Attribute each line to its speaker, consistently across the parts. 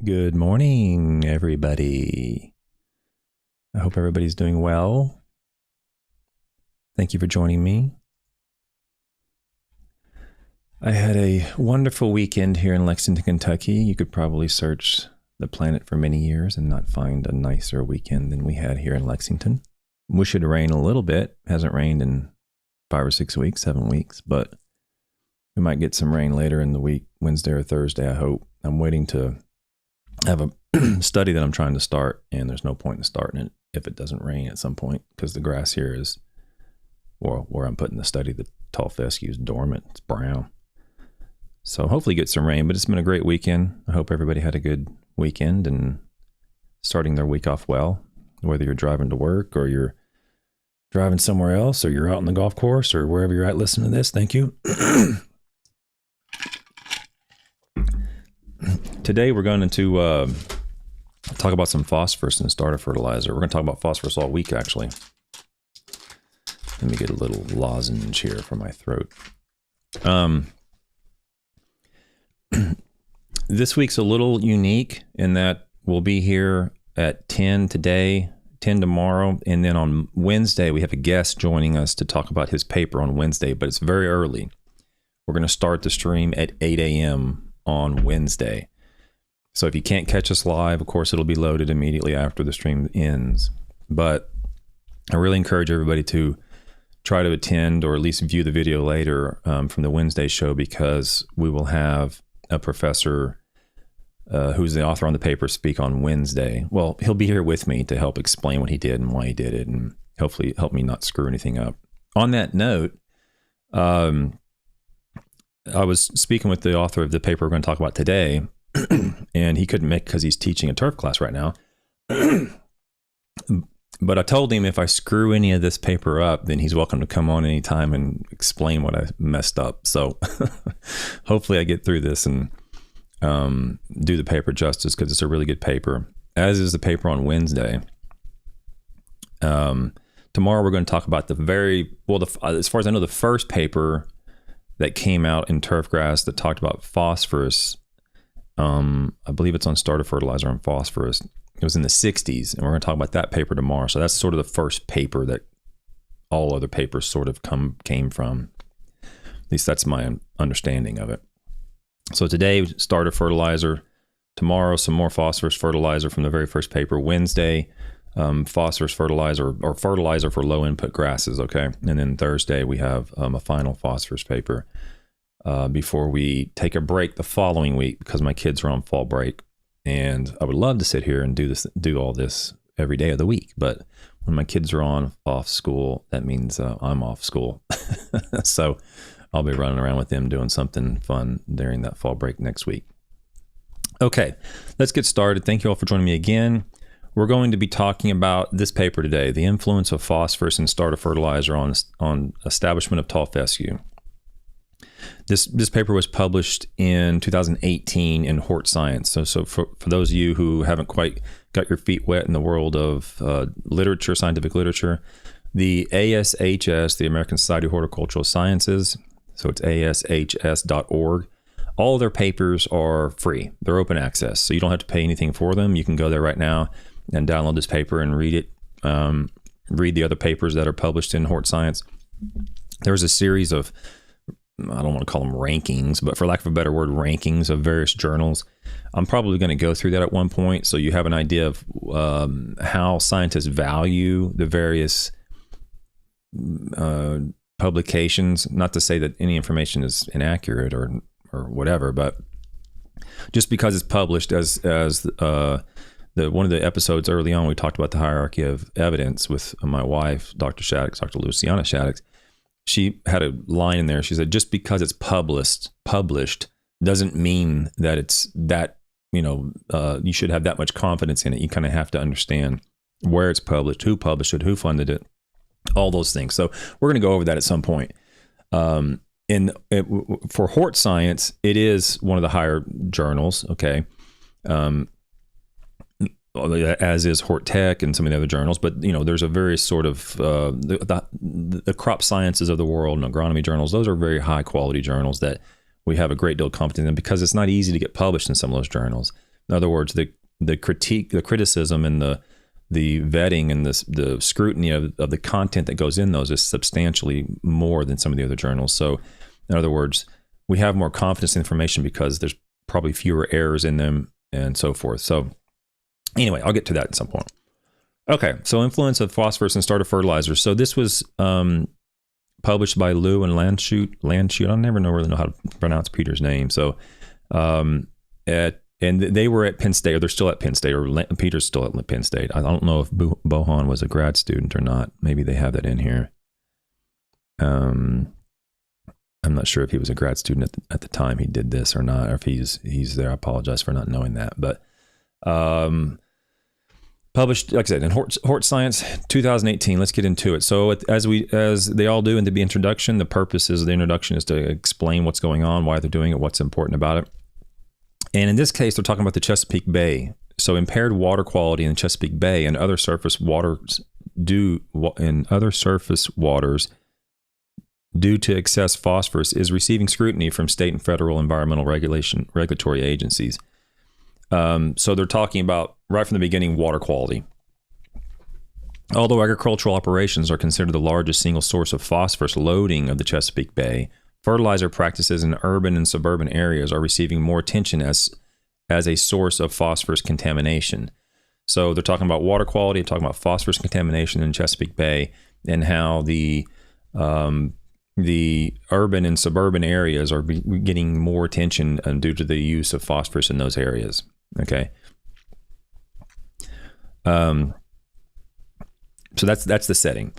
Speaker 1: Good morning, everybody. I hope everybody's doing well. Thank you for joining me. I had a wonderful weekend here in Lexington, Kentucky. You could probably search the planet for many years and not find a nicer weekend than we had here in Lexington. Wish it'd rain a little bit. Hasn't rained in 5 or 6 weeks, 7 weeks, but we might get some rain later in the week, Wednesday or Thursday, I hope. I'm waiting to have a study that I'm trying to start, and there's no point in starting it if it doesn't rain at some point, because the grass here is, well, where I'm putting the study, the tall fescue is dormant. It's brown. So hopefully get some rain, but it's been a great weekend. I hope everybody had a good weekend and starting their week off well, whether you're driving to work or you're driving somewhere else or you're out on the golf course or wherever you're at listening to this. Thank you. Today we're going to talk about some phosphorus and starter fertilizer. We're going to talk about phosphorus all week, actually. Let me get a little lozenge here for my throat. This week's a little unique in that we'll be here at 10 today, 10 tomorrow, and then on Wednesday we have a guest joining us to talk about his paper on Wednesday, but it's very early. We're going to start the stream at 8 a.m. on Wednesday. So if you can't catch us live, of course, it'll be loaded immediately after the stream ends. But I really encourage everybody to try to attend or at least view the video later from the Wednesday show, because we will have a professor who's the author on the paper speak on Wednesday. Well, he'll be here with me to help explain what he did and why he did it, and hopefully help me not screw anything up. On that note, I was speaking with the author of the paper we're going to talk about today, and he couldn't make because he's teaching a turf class right now. But I told him if I screw any of this paper up, then he's welcome to come on anytime and explain what I messed up. So hopefully I get through this and do the paper justice, because it's a really good paper, as is the paper on Wednesday. Tomorrow we're going to talk about as far as I know, the first paper that came out in Turfgrass that talked about phosphorus. I believe it's on starter fertilizer on phosphorus. It was in the 60s, and we're going to talk about that paper tomorrow. So that's sort of the first paper that all other papers sort of came from. At least that's my understanding of it. So today, starter fertilizer. Tomorrow, some more phosphorus fertilizer from the very first paper. Wednesday, phosphorus fertilizer or fertilizer for low input grasses, okay? And then Thursday, we have a final phosphorus paper before we take a break the following week, because my kids are on fall break. And I would love to sit here and do all this every day of the week. But when my kids are off school, that means I'm off school. So I'll be running around with them doing something fun during that fall break next week. Okay, let's get started. Thank you all for joining me again. We're going to be talking about this paper today, the influence of phosphorus and starter fertilizer on establishment of tall fescue. This paper was published in 2018 in Hort Science. So for those of you who haven't quite got your feet wet in the world of literature, scientific literature, the ASHS, the American Society of Horticultural Sciences, so it's ashs.org, all their papers are free. They're open access, so you don't have to pay anything for them. You can go there right now and download this paper and read it. Read the other papers that are published in Hort Science. There's a series of, I don't want to call them rankings, but for lack of a better word, rankings of various journals. I'm probably going to go through that at one point, so you have an idea of how scientists value the various publications. Not to say that any information is inaccurate or whatever, but just because it's published as one of the episodes early on, we talked about the hierarchy of evidence with my wife, Dr. Shaddix, Dr. Luciana Shaddix. She had a line in there. She said, just because it's published doesn't mean that it's that, you should have that much confidence in it. You kind of have to understand where it's published, who published it, who funded it, all those things. So we're going to go over that at some point. For Hort Science, it is one of the higher journals, okay? As is Hort Tech and some of the other journals, but there's a very sort of the crop sciences of the world and agronomy journals. Those are very high quality journals that we have a great deal of confidence in, because it's not easy to get published in some of those journals. In other words, the criticism, and the vetting and the scrutiny of the content that goes in those is substantially more than some of the other journals. So, in other words, we have more confidence in information because there's probably fewer errors in them and so forth. So, anyway, I'll get to that at some point. Okay, so influence of phosphorus in starter fertilizers. So this was published by Liu and Landschoot. I never really know how to pronounce Peter's name. So, and they were at Penn State, or they're still at Penn State, or Peter's still at Penn State. I don't know if Bohan was a grad student or not. Maybe they have that in here. I'm not sure if he was a grad student at the time he did this or not, or if he's there. I apologize for not knowing that, but published, like I said, in Hort Science 2018. Let's get into it. So as they all do in the introduction, the purpose of the introduction is to explain what's going on, why they're doing it, what's important about it. And in this case, they're talking about the Chesapeake Bay. So impaired water quality in the Chesapeake Bay and other surface waters due to excess phosphorus is receiving scrutiny from state and federal environmental regulatory agencies. So they're talking about, right from the beginning, water quality. Although agricultural operations are considered the largest single source of phosphorus loading of the Chesapeake Bay, fertilizer practices in urban and suburban areas are receiving more attention as a source of phosphorus contamination. So they're talking about water quality, talking about phosphorus contamination in Chesapeake Bay, and how the urban and suburban areas are getting more attention due to the use of phosphorus in those areas. Okay. So that's the setting.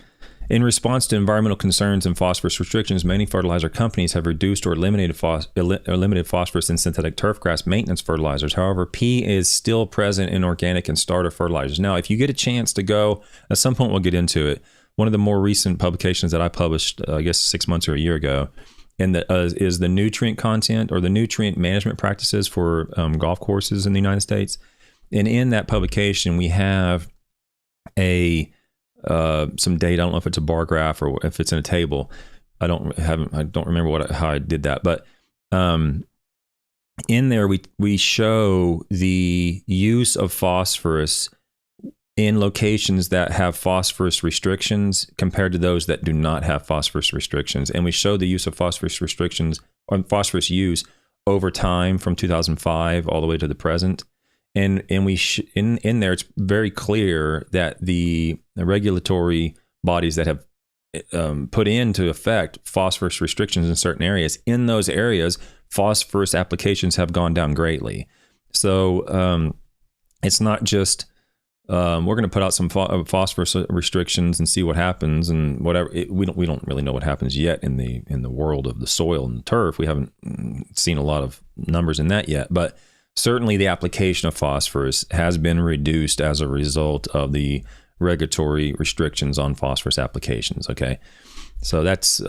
Speaker 1: In response to environmental concerns and phosphorus restrictions, many fertilizer companies have reduced or eliminated phosphorus in synthetic turfgrass maintenance fertilizers. However, P is still present in organic and starter fertilizers. Now, if you get a chance to go, at some point we'll get into it. One of the more recent publications that I published, I guess 6 months or a year ago, and is the nutrient content or the nutrient management practices for golf courses in the United States. And in that publication, we have some data. I don't know if it's a bar graph or if it's in a table. I don't remember how I did that, but in there we show the use of phosphorus in locations that have phosphorus restrictions compared to those that do not have phosphorus restrictions. And we show the use of phosphorus restrictions or phosphorus use over time from 2005 all the way to the present. And we in there, it's very clear that the regulatory bodies that have put into effect phosphorus restrictions in certain areas, in those areas, phosphorus applications have gone down greatly. So it's not just we're going to put out some phosphorus restrictions and see what happens and whatever. We don't really know what happens yet in the world of the soil and the turf. We haven't seen a lot of numbers in that yet, but certainly the application of phosphorus has been reduced as a result of the regulatory restrictions on phosphorus applications. Okay, so that's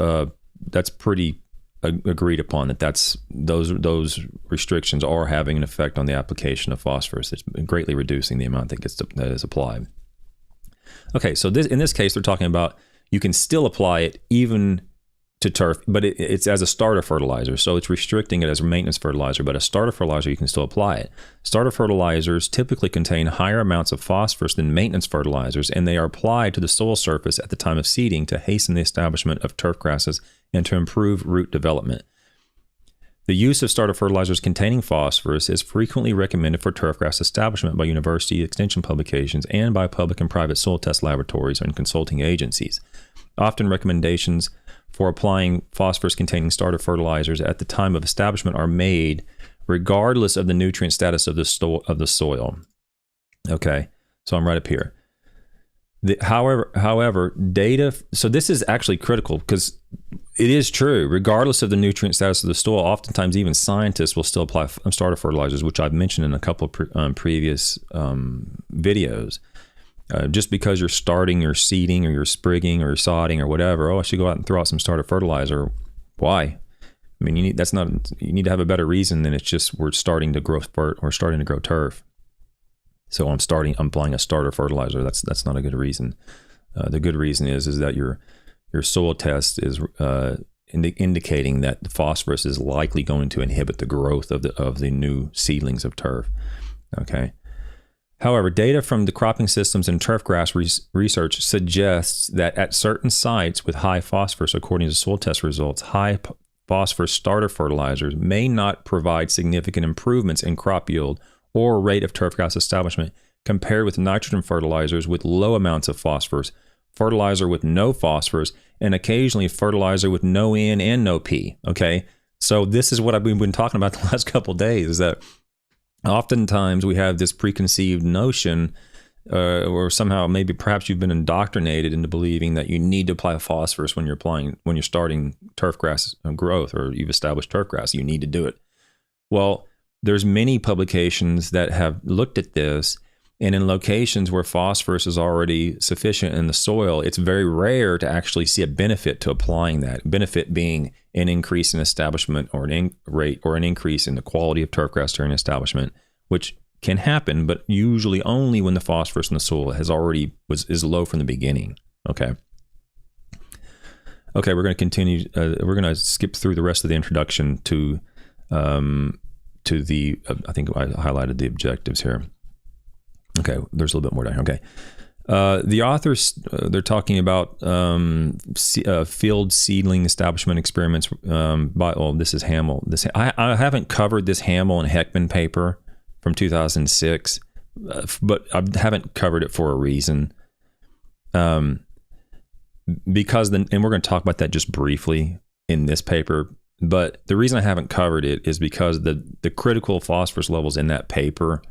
Speaker 1: pretty agreed upon that those restrictions are having an effect on the application of phosphorus. It's greatly reducing the amount that is applied. Okay, so in this case, they're talking about you can still apply it even to turf, but it's as a starter fertilizer. So it's restricting it as a maintenance fertilizer, but a starter fertilizer, you can still apply it. Starter fertilizers typically contain higher amounts of phosphorus than maintenance fertilizers, and they are applied to the soil surface at the time of seeding to hasten the establishment of turf grasses and to improve root development. The use of starter fertilizers containing phosphorus is frequently recommended for turfgrass establishment by university extension publications and by public and private soil test laboratories and consulting agencies. Often recommendations for applying phosphorus-containing starter fertilizers at the time of establishment are made regardless of the nutrient status of the soil. Okay, so I'm right up here. However, data. So this is actually critical because it is true. Regardless of the nutrient status of the soil, oftentimes even scientists will still apply starter fertilizers, which I've mentioned in a couple of previous videos. Just because you're starting your seeding or you're sprigging or sodding or whatever, I should go out and throw out some starter fertilizer. Why? I mean, you need to have a better reason than it's just we're starting to grow turf. So I'm applying a starter fertilizer. That's not a good reason. The good reason is that your soil test is indicating that the phosphorus is likely going to inhibit the growth of the new seedlings of turf. Okay. However, data from the cropping systems and turfgrass research suggests that at certain sites with high phosphorus, according to soil test results, high phosphorus starter fertilizers may not provide significant improvements in crop yield or rate of turfgrass establishment compared with nitrogen fertilizers with low amounts of phosphorus, fertilizer with no phosphorus, and occasionally fertilizer with no N and no P. Okay, so this is what I've been talking about the last couple of days, is that oftentimes we have this preconceived notion, or somehow maybe perhaps you've been indoctrinated into believing that you need to apply phosphorus when you're starting turfgrass growth, or you've established turfgrass. You need to do it. Well, there's many publications that have looked at this, and in locations where phosphorus is already sufficient in the soil, it's very rare to actually see a benefit to applying that. Benefit being an increase in establishment, or an rate, or an increase in the quality of turfgrass during establishment, which can happen, but usually only when the phosphorus in the soil is low from the beginning. Okay. Okay, we're going to continue. We're going to skip through the rest of the introduction to the. I think I highlighted the objectives here. Okay, there's a little bit more down here. Okay. The authors, they're talking about field seedling establishment experiments this is Hamill. I haven't covered this Hamill and Heckman paper from 2006, but I haven't covered it for a reason. Because and we're going to talk about that just briefly in this paper, but the reason I haven't covered it is because the critical phosphorus levels in that paper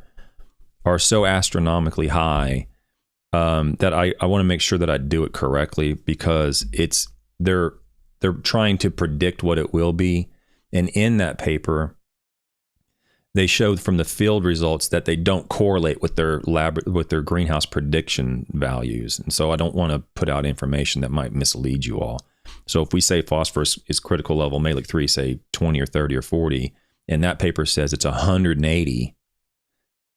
Speaker 1: are so astronomically high that I want to make sure that I do it correctly, because they're trying to predict what it will be. And in that paper, they showed from the field results that they don't correlate with their greenhouse prediction values. And so I don't want to put out information that might mislead you all. So if we say phosphorus is critical level, Mehlich 3, say 20 or 30 or 40, and that paper says it's 180,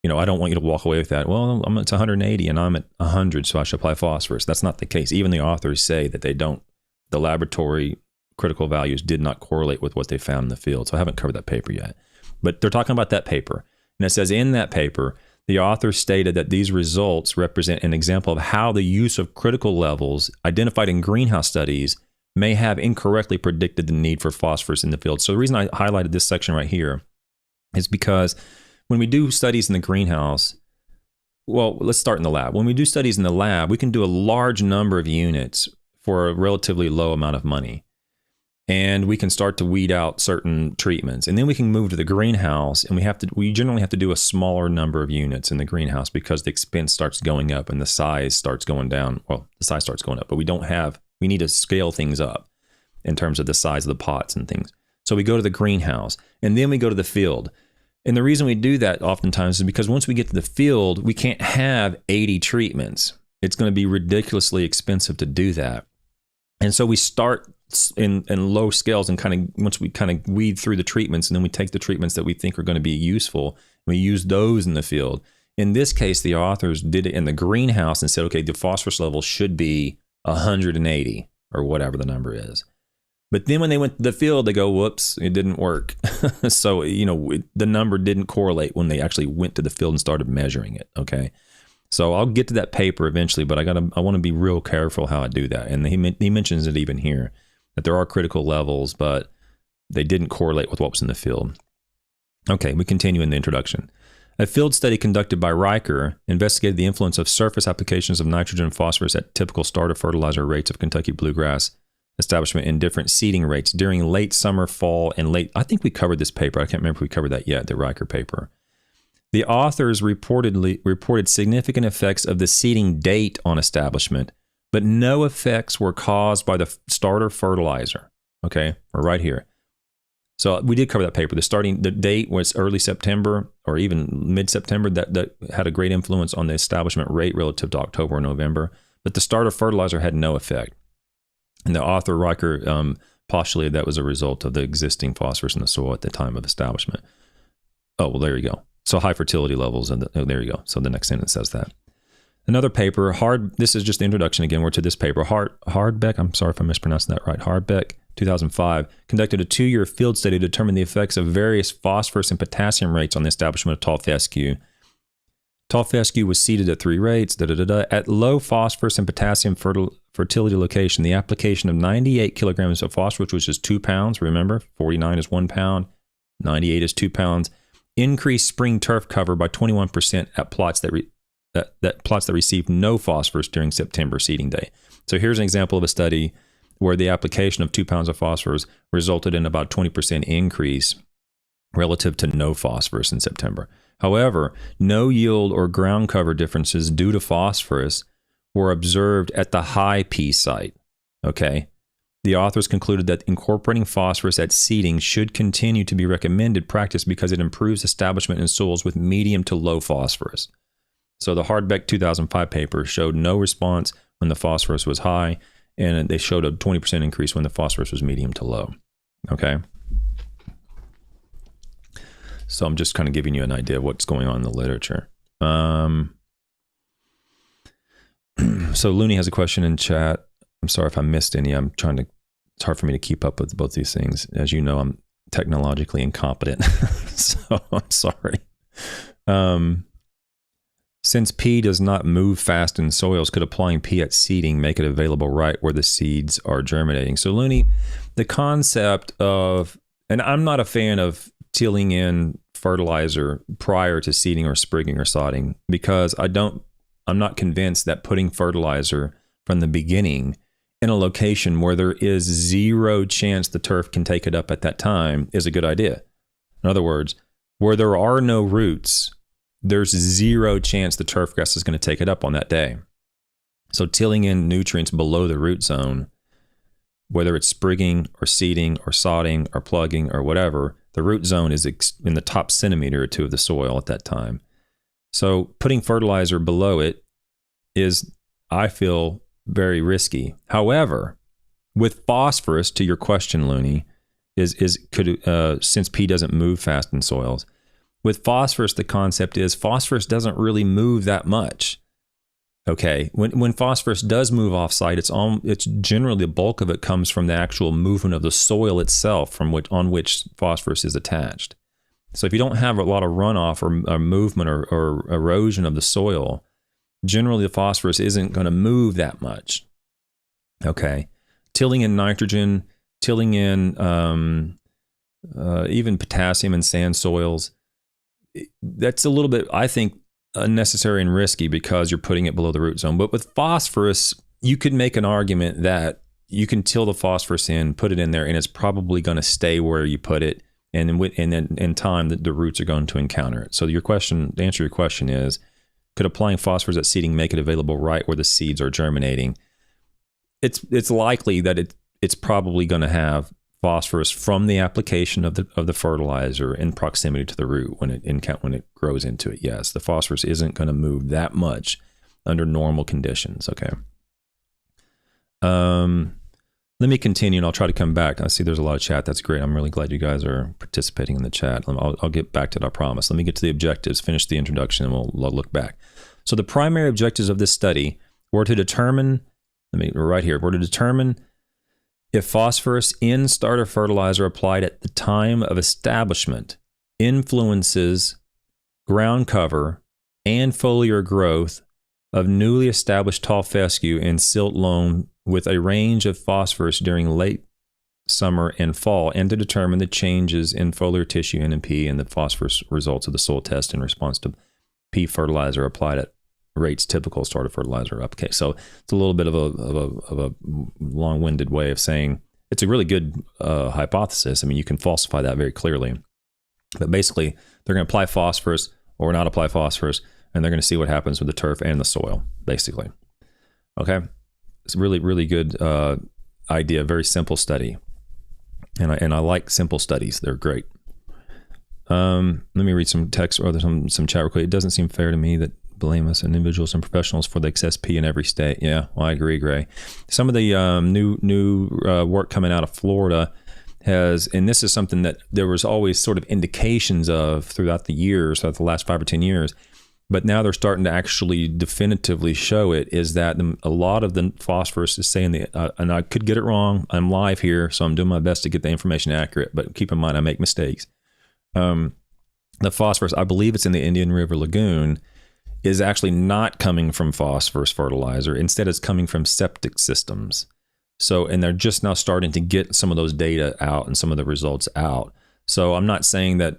Speaker 1: I don't want you to walk away with that. Well, it's 180 and I'm at 100, so I should apply phosphorus. That's not the case. Even the authors say that the laboratory critical values did not correlate with what they found in the field. So I haven't covered that paper yet. But they're talking about that paper. And it says in that paper, the authors stated that these results represent an example of how the use of critical levels identified in greenhouse studies may have incorrectly predicted the need for phosphorus in the field. So the reason I highlighted this section right here is because when we do studies in the greenhouse, well, let's start in the lab. When we do studies in the lab, we can do a large number of units for a relatively low amount of money. And we can start to weed out certain treatments. And then we can move to the greenhouse, and we generally have to do a smaller number of units in the greenhouse because the expense starts going up and the size starts going down. Well, the size starts going up, but we need to scale things up in terms of the size of the pots and things. So we go to the greenhouse, and then we go to the field. And the reason we do that oftentimes is because once we get to the field, we can't have 80 treatments. It's going to be ridiculously expensive to do that. And so we start in low scales, and once we weed through the treatments, and then we take the treatments that we think are going to be useful, and we use those in the field. In this case, the authors did it in the greenhouse and said, okay, the phosphorus level should be 180 or whatever the number is. But then when they went to the field, they go, whoops, it didn't work. So, the number didn't correlate when they actually went to the field and started measuring it. Okay. So I'll get to that paper eventually, but I want to be real careful how I do that. And he mentions it even here, that there are critical levels, but they didn't correlate with what was in the field. Okay, we continue in the introduction. A field study conducted by Riker investigated the influence of surface applications of nitrogen and phosphorus at typical starter fertilizer rates of Kentucky bluegrass establishment in different seeding rates during late summer, fall, and I think we covered this paper. I can't remember if we covered that yet, the Riker paper. The authors reported significant effects of the seeding date on establishment, but no effects were caused by the starter fertilizer. Okay, we're right here. So we did cover that paper. The date was early September or even mid-September. That had a great influence on the establishment rate relative to October and November. But the starter fertilizer had no effect. And the author Riker postulated that was a result of the existing phosphorus in the soil at the time of establishment. Oh, well, there you go. So high fertility levels, and there you go. So the next sentence says that. Another paper, this is just the introduction again. We're to this paper. Hardbeck, I'm sorry if I mispronounced that right. Hardbeck, 2005, conducted a 2-year field study to determine the effects of various phosphorus and potassium rates on the establishment of tall fescue Tall fescue was seeded at 3 rates. At low phosphorus and potassium fertility location, the application of 98 kilograms of phosphorus, which is 2 pounds, remember, 49 is 1 pound, 98 is 2 pounds, increased spring turf cover by 21% at plots that received no phosphorus during September seeding day. So here's an example of a study where the application of 2 pounds of phosphorus resulted in about 20% increase relative to no phosphorus in September. However, no yield or ground cover differences due to phosphorus were observed at the high P site. Okay. The authors concluded that incorporating phosphorus at seeding should continue to be recommended practice because it improves establishment in soils with medium to low phosphorus. So the Hardbeck 2005 paper showed no response when the phosphorus was high, and they showed a 20% increase when the phosphorus was medium to low. Okay. So I'm just kind of giving you an idea of what's going on in the literature. So Looney has a question in chat. I'm sorry if I missed any. It's hard for me to keep up with both these things. As you know, I'm technologically incompetent. So I'm sorry. Since P does not move fast in soils, could applying P at seeding make it available right where the seeds are germinating? So Looney, the concept of, and I'm not a fan of tilling in fertilizer prior to seeding or sprigging or sodding, because I'm not convinced that putting fertilizer from the beginning in a location where there is zero chance the turf can take it up at that time is a good idea. In other words, where there are no roots, there's zero chance the turfgrass is going to take it up on that day. So tilling in nutrients below the root zone, whether it's sprigging or seeding or sodding or plugging or whatever, the root zone is in the top centimeter or two of the soil at that time. So putting fertilizer below it is, I feel, very risky. However, with phosphorus, to your question, Looney, since P doesn't move fast in soils, with phosphorus, the concept is phosphorus doesn't really move that much. Okay, when phosphorus does move off-site, it's generally the bulk of it comes from the actual movement of the soil itself on which phosphorus is attached. So if you don't have a lot of runoff or movement or erosion of the soil, generally the phosphorus isn't going to move that much. Okay, tilling in nitrogen, tilling in even potassium in sand soils, that's a little bit, I think, unnecessary and risky because you're putting it below the root zone. But with phosphorus, you could make an argument that you can till the phosphorus in, put it in there, and it's probably going to stay where you put it. And then in time, the roots are going to encounter it. So the answer to your question is, could applying phosphorus at seeding make it available right where the seeds are germinating? It's likely that it's probably going to have phosphorus from the application of the fertilizer in proximity to the root when it grows into it. Yes, the phosphorus isn't going to move that much under normal conditions. Okay. Let me continue, and I'll try to come back. I see there's a lot of chat. That's great. I'm really glad you guys are participating in the chat. I'll get back to it, I promise. Let me get to the objectives, finish the introduction, and we'll look back. So the primary objectives of this study were to determine, if phosphorus in starter fertilizer applied at the time of establishment influences ground cover and foliar growth of newly established tall fescue and silt loam with a range of phosphorus during late summer and fall, and to determine the changes in foliar tissue N and P and the phosphorus results of the soil test in response to P fertilizer applied at rates typical starter fertilizer. Okay, so it's a little bit of a long-winded way of saying it's a really good hypothesis. I mean, you can falsify that very clearly, but basically they're going to apply phosphorus or not apply phosphorus, and they're going to see what happens with the turf and the soil, basically. Okay, it's a really, really good idea. Very simple study, and I like simple studies. They're great. Let me read some text or some chat real quick. It doesn't seem fair to me that blame us and individuals and professionals for the excess P in every state. Yeah, well, I agree, Gray. Some of the new work coming out of Florida has, and this is something that there was always sort of indications of throughout the last 5 or 10 years, but now they're starting to actually definitively show it, is that a lot of the phosphorus is saying and I could get it wrong. I'm live here, so I'm doing my best to get the information accurate, but keep in mind I make mistakes. The phosphorus, I believe it's in the Indian River Lagoon, is actually not coming from phosphorus fertilizer. Instead, it's coming from septic systems. So, and they're just now starting to get some of those data out and some of the results out. So I'm not saying that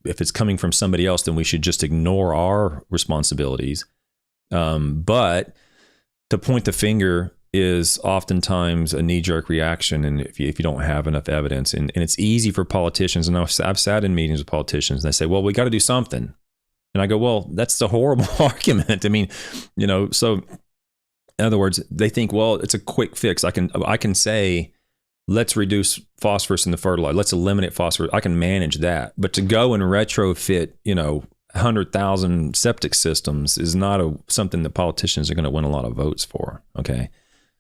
Speaker 1: if it's coming from somebody else, then we should just ignore our responsibilities. But to point the finger is oftentimes a knee-jerk reaction, and if you don't have enough evidence, and it's easy for politicians, and I've sat in meetings with politicians, and they say, well, we got to do something. And I go, well, that's a horrible argument. I mean, so in other words, they think, well, it's a quick fix. I can say, let's reduce phosphorus in the fertilizer. Let's eliminate phosphorus. I can manage that. But to go and retrofit, 100,000 septic systems is not something that politicians are going to win a lot of votes for. Okay.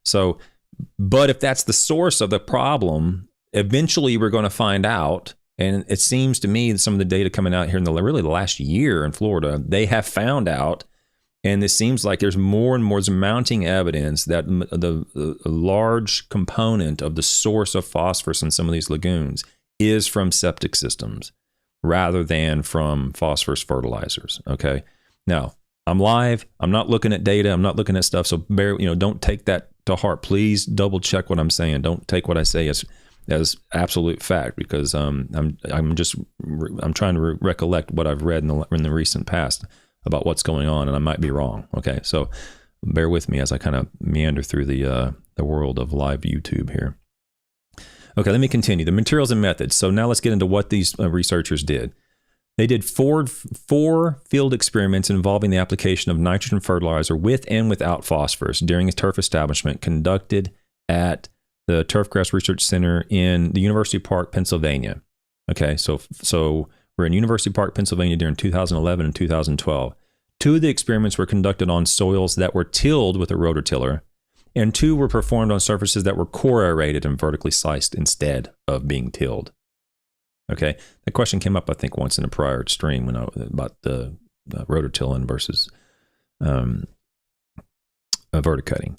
Speaker 1: So, but if that's the source of the problem, eventually we're going to find out. And it seems to me that some of the data coming out here in the last year in Florida, they have found out. And it seems like there's more and more mounting evidence that the large component of the source of phosphorus in some of these lagoons is from septic systems rather than from phosphorus fertilizers. Okay. Now, I'm live. I'm not looking at data. I'm not looking at stuff. So don't take that to heart. Please double check what I'm saying. Don't take what I say as absolute fact, because I'm trying to recollect what I've read in the recent past about what's going on, and I might be wrong. Okay, so bear with me as I kind of meander through the world of live YouTube here. Okay, let me continue. The materials and methods. So now let's get into what these researchers did. They did four field experiments involving the application of nitrogen fertilizer with and without phosphorus during a turf establishment conducted at the Turfgrass Research Center in the University Park, Pennsylvania. Okay, so we're in University Park, Pennsylvania during 2011 and 2012. 2 of the experiments were conducted on soils that were tilled with a rototiller, and 2 were performed on surfaces that were core aerated and vertically sliced instead of being tilled. Okay, the question came up, I think, once in a prior stream about the rototilling versus verticutting.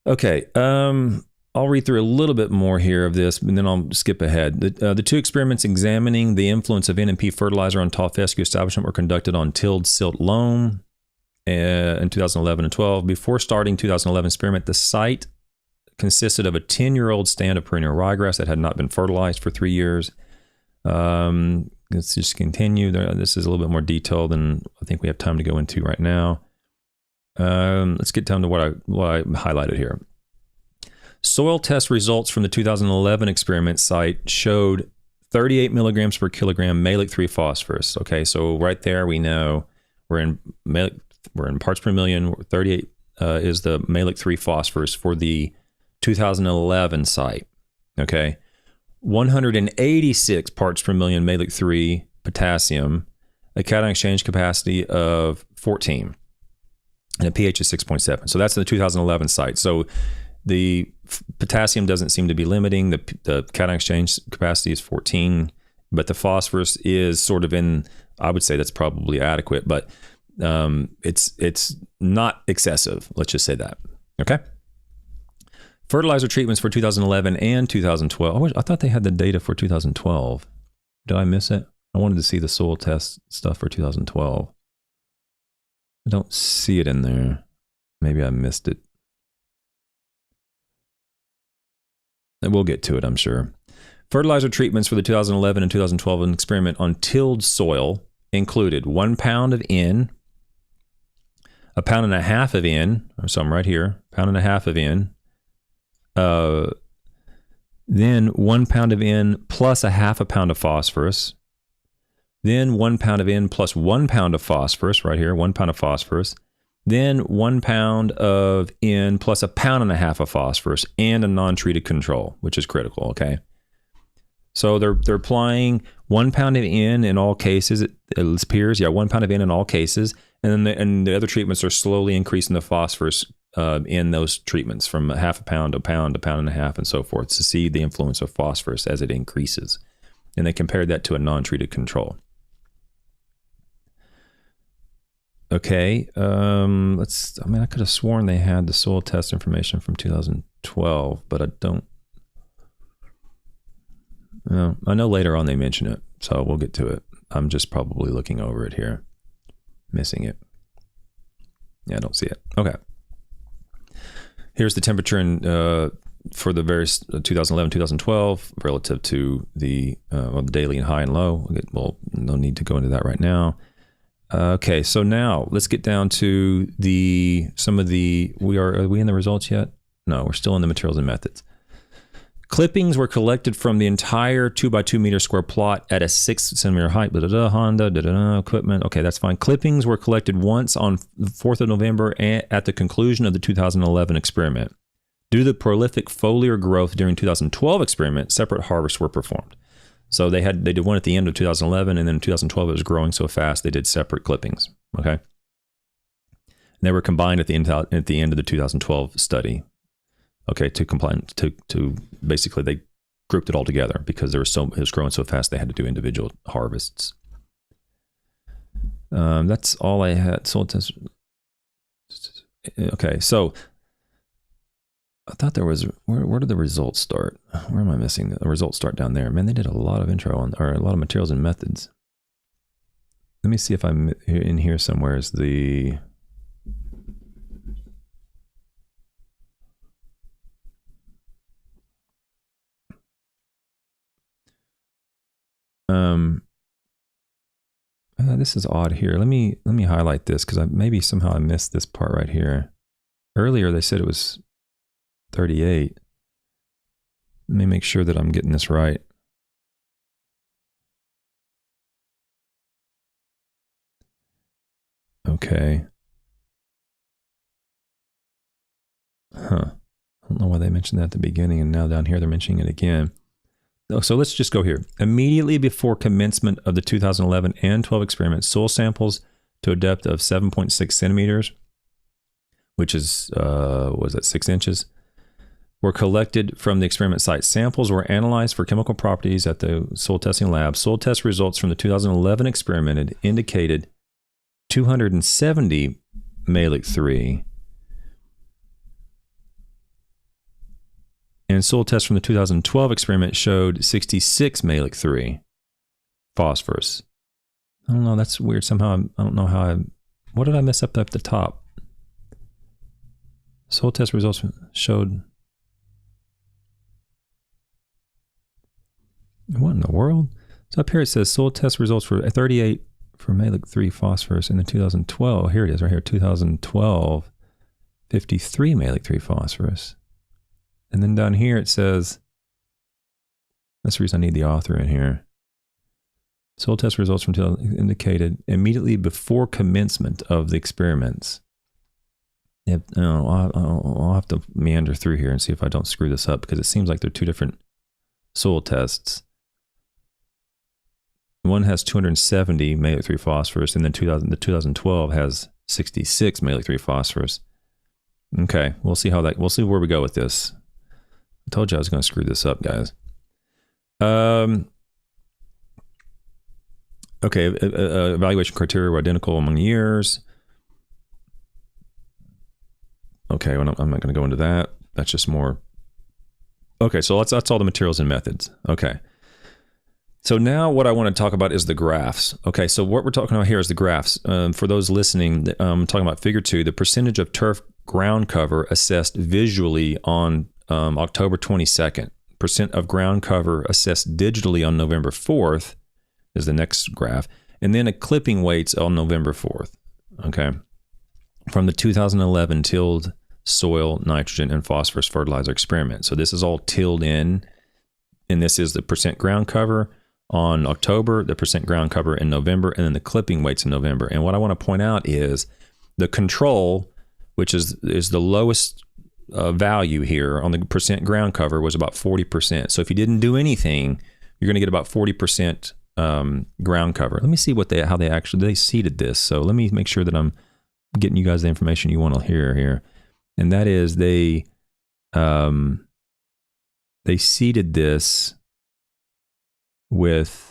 Speaker 1: Okay, I'll read through a little bit more here of this, and then I'll skip ahead. The 2 experiments examining the influence of N and P fertilizer on tall fescue establishment were conducted on tilled silt loam in 2011 and 12. Before starting 2011 experiment, the site consisted of a 10-year-old stand of perennial ryegrass that had not been fertilized for 3 years. Let's just continue. This is a little bit more detailed than I think we have time to go into right now. Let's get down to what I highlighted here. Soil test results from the 2011 experiment site showed 38 milligrams per kilogram Mehlich-3 phosphorus. Okay, so right there we know we're in parts per million. 38 is the Mehlich-3 phosphorus for the 2011 site. Okay, 186 parts per million Mehlich-3 potassium, a cation exchange capacity of 14, and a pH of 6.7. So that's the 2011 site. So the potassium doesn't seem to be limiting. The cation exchange capacity is 14, but the phosphorus is sort of I would say that's probably adequate, but it's not excessive. Let's just say that. Okay. Fertilizer treatments for 2011 and 2012. I thought they had the data for 2012. Did I miss it? I wanted to see the soil test stuff for 2012. I don't see it in there. Maybe I missed it. And we'll get to it, I'm sure. Fertilizer treatments for the 2011 and 2012 experiment on tilled soil included 1 pound of N, 1.5 pounds of N, so I'm right here, 1.5 pounds of N, then 1 pound of N plus 0.5 pound of phosphorus, then 1 pound of N plus 1 pound of phosphorus, right here, 1 pound of phosphorus, then 1 pound of N plus 1.5 pounds of phosphorus, and a non-treated control, which is critical, okay? So they're applying 1 pound of N in all cases, it appears, 1 pound of N in all cases, and then the other treatments are slowly increasing the phosphorus in those treatments from 0.5 pound to 1 pound to 1.5 pounds and so forth to see the influence of phosphorus as it increases. And they compared that to a non-treated control. Okay, I could have sworn they had the soil test information from 2012, but I don't. I know later on they mention it, so we'll get to it. I'm just probably looking over it here. missing it? Yeah, I don't see it. Okay. Here's the temperature for the various 2011, 2012 relative to the daily and high and low. Well, no need to go into that right now. Okay, so now let's get down to are we in the results yet? No, we're still in the materials and methods. Clippings were collected from the entire 2x2 meter square plot at a 6 centimeter height. Honda, equipment. Okay, that's fine. Clippings were collected once on the 4th of November at the conclusion of the 2011 experiment. Due to the prolific foliar growth during 2012 experiment, separate harvests were performed. So they did one at the end of 2011, and then in 2012 it was growing so fast they did separate clippings. Okay, and they were combined at the end of the 2012 study. Okay, to basically they grouped it all together because it was growing so fast they had to do individual harvests. That's all I had. Soil test. Okay, so I thought there was where did the results start? Where am I missing? The results start down there. Man, they did a lot of intro or a lot of materials and methods. Let me see if I'm in here somewhere. Is the this is odd here. Let me highlight this because maybe somehow I missed this part right here. Earlier they said it was 38. Let me make sure that I'm getting this right. Okay. Huh. I don't know why they mentioned that at the beginning and now down here they're mentioning it again. So let's just go here. Immediately before commencement of the 2011 and 12 experiments, soil samples to a depth of 7.6 centimeters, which is, was that 6 inches, were collected from the experiment site. Samples were analyzed for chemical properties at the soil testing lab. Soil test results from the 2011 experiment indicated 270 Malic 3. And soil tests from the 2012 experiment showed 66 Malic 3 phosphorus. I don't know, that's weird. Somehow, I don't know how what did I mess up at the top? Soil test results showed, what in the world? So up here it says soil test results for 38 for Malic 3 phosphorus in the 2012. Here it is right here, 2012, 53 Malic 3 phosphorus. And then down here it says, that's the reason I need the author in here. Soil test results from indicated immediately before commencement of the experiments. Yep, I'll have to meander through here and see if I don't screw this up because it seems like they're two different soil tests. One has 270 Malic 3 phosphorus, and then the 2012 has 66 Malic 3 phosphorus. Okay, we'll see where we go with this. I told you I was going to screw this up, guys. Okay, evaluation criteria were identical among years. Okay, well, I'm not going to go into that. That's just more. Okay, so that's all the materials and methods. Okay. So now what I want to talk about is the graphs. Okay, so what we're talking about here is the graphs. For those listening, I'm talking about figure 2, the percentage of turf ground cover assessed visually on October 22nd. Percent of ground cover assessed digitally on November 4th is the next graph. And then a clipping weights on November 4th. Okay. From the 2011 tilled soil, nitrogen, and phosphorus fertilizer experiment. So this is all tilled in. And this is the percent ground cover on October, the percent ground cover in November, and then the clipping weights in November. And what I want to point out is the control, which is the lowest value here on the percent ground cover, was about 40%. So if you didn't do anything, you're going to get about 40% ground cover. Let me see how they seeded this. So let me make sure that I'm getting you guys the information you want to hear here. And that is they seeded this with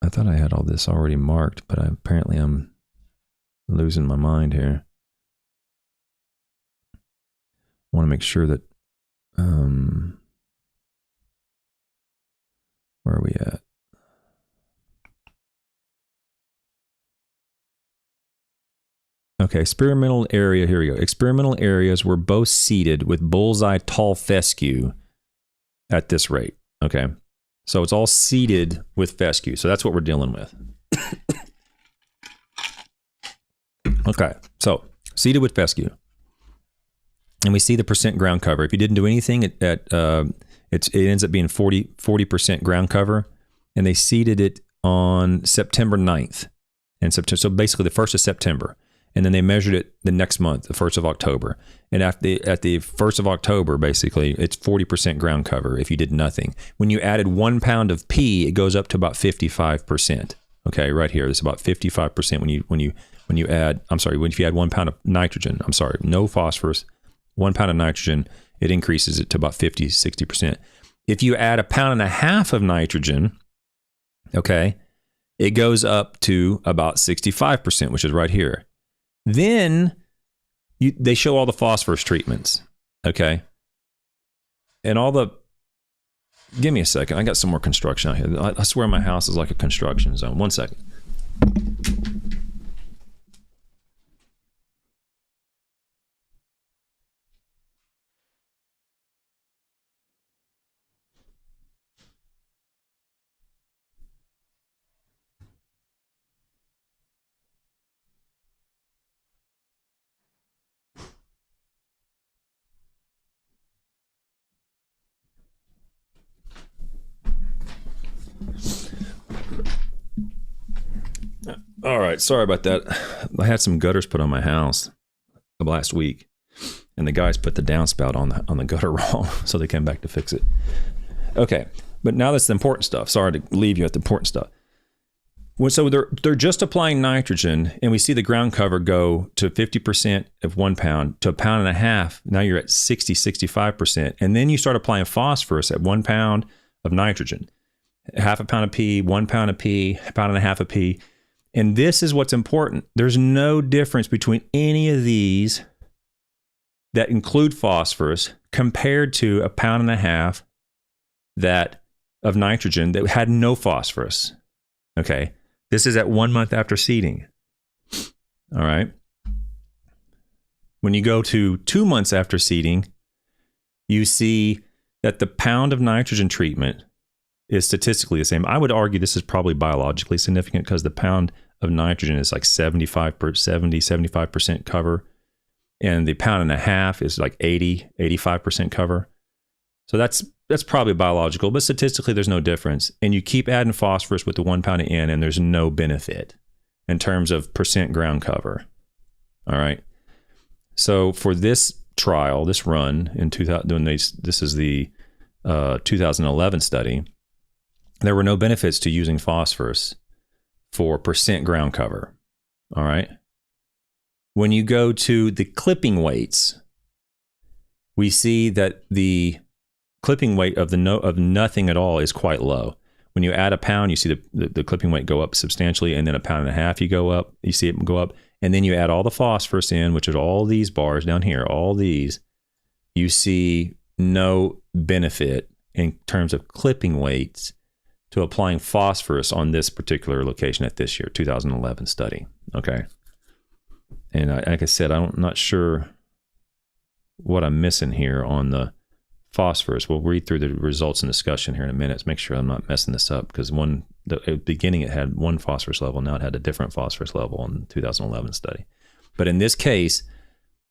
Speaker 1: I thought I had all this already marked, but apparently I'm losing my mind here. I want to make sure that Where are we at? Okay, experimental area. Here we go. Experimental areas were both seeded with bullseye tall fescue at this rate. Okay, so it's all seeded with fescue. So that's what we're dealing with. Okay, so seeded with fescue. And we see the percent ground cover. If you didn't do anything, it ends up being 40% ground cover. And they seeded it on September 9th. And so basically the 1st of September. And then they measured it the next month, the 1st of October. And at the 1st of October, basically, it's 40% ground cover if you did nothing. When you added 1 pound of P, it goes up to about 55%. Okay, right here, it's about 55% when you add, if you add 1 pound of nitrogen, no phosphorus, 1 pound of nitrogen, it increases it to about 50, 60%. If you add 1.5 pounds of nitrogen, okay, it goes up to about 65%, which is right here. Then they show all the phosphorus treatments, okay? And give me a second. I got some more construction out here. I swear my house is like a construction zone. 1 second. All right, sorry about that. I had some gutters put on my house last week, and the guys put the downspout on the gutter wrong, so they came back to fix it. Okay, but now that's the important stuff. Sorry to leave you at the important stuff. So they're just applying nitrogen, and we see the ground cover go to 50% of 1 pound to 1.5 pounds. Now you're at 60, 65%, and then you start applying phosphorus at 1 pound of nitrogen, 0.5 pound of P, 1 pound of P, 1.5 pounds of P. And this is what's important. There's no difference between any of these that include phosphorus compared to 1.5 pounds of nitrogen that had no phosphorus. Okay. This is at 1 month after seeding. All right. When you go to 2 months after seeding, you see that the pound of nitrogen treatment is statistically the same. I would argue this is probably biologically significant because the pound of nitrogen is like 75% cover, and the 1.5 pounds is like 85% cover. So that's probably biological, but statistically there's no difference. And you keep adding phosphorus with the 1 pound of N, and there's no benefit in terms of percent ground cover. All right. So for this trial, this run in 2000, this is the 2011 study. There were no benefits to using phosphorus for percent ground cover. All right. When you go to the clipping weights, we see that the clipping weight of nothing at all is quite low. When you add 1 pound, you see the clipping weight go up substantially, and then 1.5 pounds you see it go up, and then you add all the phosphorus in, which is all these bars down here, all these, you see no benefit in terms of clipping weights to applying phosphorus on this particular location at this year, 2011 study. Okay. And like I said, I'm not sure what I'm missing here on the phosphorus. We'll read through the results and discussion here in a minute to make sure I'm not messing this up, because at the beginning it had one phosphorus level, now it had a different phosphorus level in the 2011 study. But in this case,